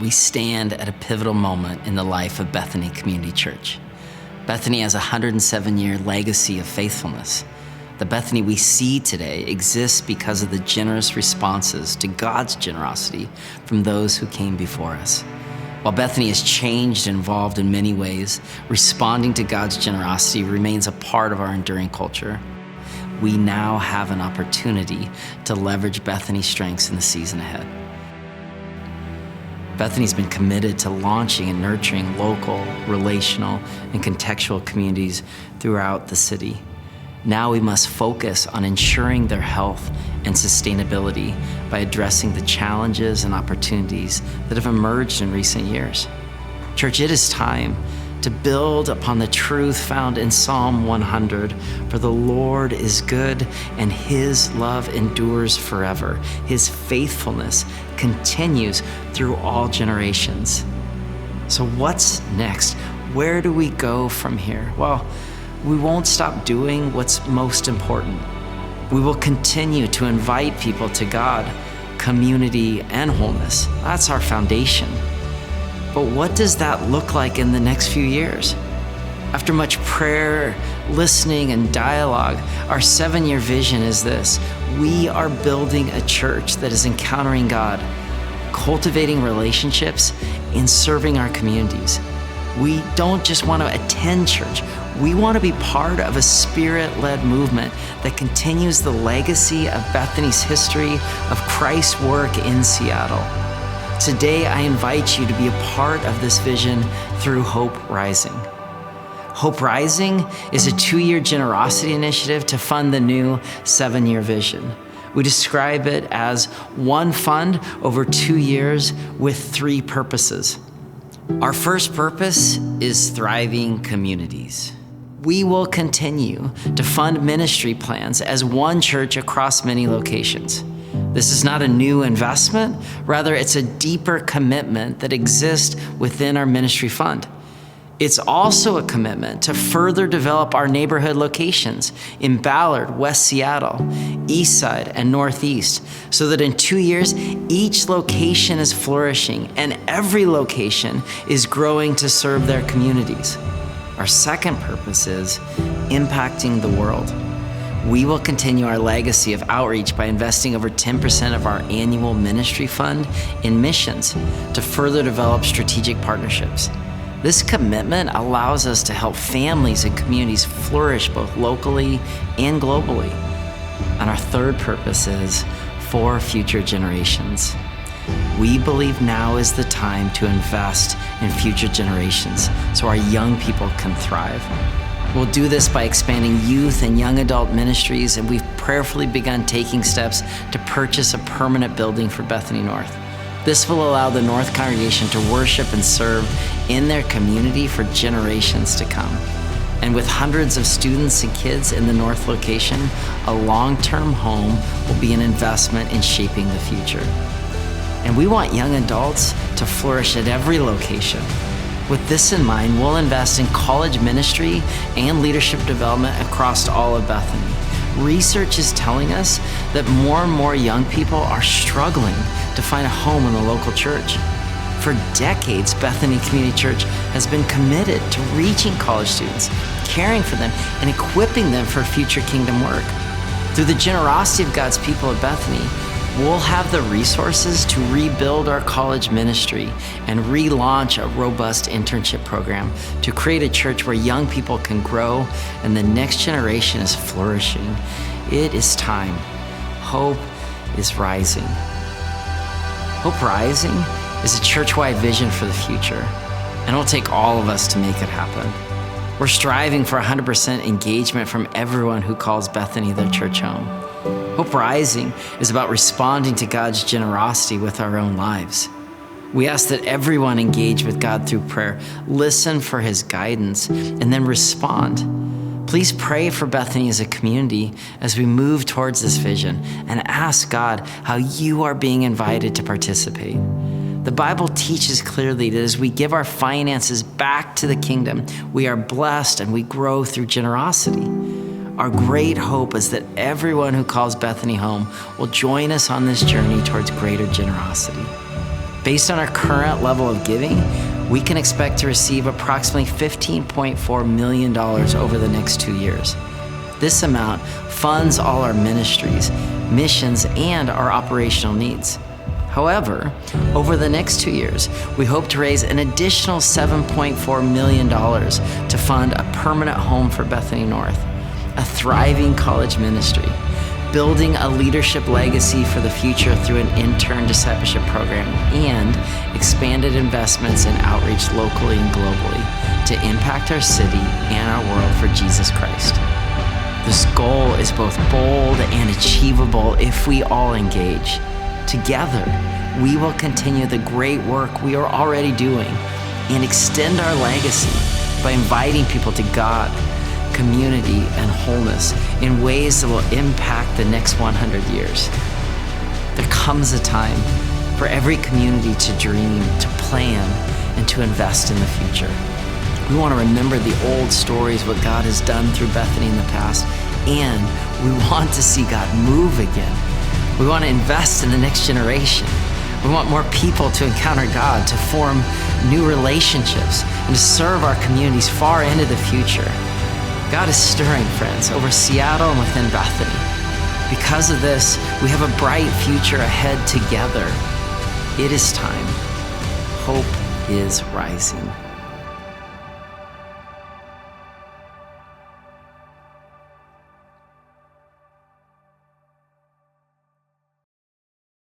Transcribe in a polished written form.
we stand at a pivotal moment in the life of Bethany Community Church. Bethany has a 107-year legacy of faithfulness. The Bethany we see today exists because of the generous responses to God's generosity from those who came before us. While Bethany has changed and evolved in many ways, responding to God's generosity remains a part of our enduring culture. We now have an opportunity to leverage Bethany's strengths in the season ahead. Bethany's been committed to launching and nurturing local, relational, and contextual communities throughout the city. Now we must focus on ensuring their health and sustainability by addressing the challenges and opportunities that have emerged in recent years. Church, it is time to build upon the truth found in Psalm 100. For the Lord is good and his love endures forever. His faithfulness continues through all generations. So what's next? Where do we go from here? Well, we won't stop doing what's most important. We will continue to invite people to God, community, and wholeness. That's our foundation. But what does that look like in the next few years? After much prayer, listening, and dialogue, our 7-year vision is this: we are building a church that is encountering God, cultivating relationships, and serving our communities. We don't just want to attend church. We want to be part of a Spirit-led movement that continues the legacy of Bethany's history of Christ's work in Seattle. Today, I invite you to be a part of this vision through Hope Rising. Hope Rising is a 2-year generosity initiative to fund the new 7-year vision. We describe it as one fund over 2 years with 3 purposes. Our first purpose is thriving communities. We will continue to fund ministry plans as one church across many locations. This is not a new investment, rather it's a deeper commitment that exists within our ministry fund. It's also a commitment to further develop our neighborhood locations in Ballard, West Seattle, Eastside, and Northeast, so that in 2 years, each location is flourishing and every location is growing to serve their communities. Our second purpose is impacting the world. We will continue our legacy of outreach by investing over 10% of our annual ministry fund in missions to further develop strategic partnerships. This commitment allows us to help families and communities flourish both locally and globally. And our third purpose is for future generations. We believe now is the time to invest in future generations so our young people can thrive. We'll do this by expanding youth and young adult ministries, and we've prayerfully begun taking steps to purchase a permanent building for Bethany North. This will allow the North congregation to worship and serve in their community for generations to come. And with hundreds of students and kids in the North location, a long-term home will be an investment in shaping the future. And we want young adults to flourish at every location. With this in mind, we'll invest in college ministry and leadership development across all of Bethany. Research is telling us that more and more young people are struggling to find a home in the local church. For decades, Bethany Community Church has been committed to reaching college students, caring for them, and equipping them for future kingdom work. Through the generosity of God's people at Bethany, we'll have the resources to rebuild our college ministry and relaunch a robust internship program to create a church where young people can grow and the next generation is flourishing. It is time. Hope is rising. Hope Rising is a church-wide vision for the future, and it will take all of us to make it happen. We're striving for 100% engagement from everyone who calls Bethany their church home. Hope Rising is about responding to God's generosity with our own lives. We ask that everyone engage with God through prayer, listen for his guidance, and then respond. Please pray for Bethany as a community as we move towards this vision, and ask God how you are being invited to participate. The Bible teaches clearly that as we give our finances back to the kingdom, we are blessed and we grow through generosity. Our great hope is that everyone who calls Bethany home will join us on this journey towards greater generosity. Based on our current level of giving, we can expect to receive approximately $15.4 million over the next 2 years. This amount funds all our ministries, missions, and our operational needs. However, over the next 2 years, we hope to raise an additional $7.4 million to fund a permanent home for Bethany North, a thriving college ministry, building a leadership legacy for the future through an intern discipleship program, and expanded investments in outreach locally and globally to impact our city and our world for Jesus Christ. This goal is both bold and achievable if we all engage. Together, we will continue the great work we are already doing and extend our legacy by inviting people to God, community, and wholeness in ways that will impact the next 100 years. There comes a time for every community to dream, to plan, and to invest in the future. We want to remember the old stories, what God has done through Bethany in the past, and we want to see God move again. We want to invest in the next generation. We want more people to encounter God, to form new relationships, and to serve our communities far into the future. God is stirring, friends, over Seattle and within Bethany. Because of this, we have a bright future ahead together. It is time. Hope is rising.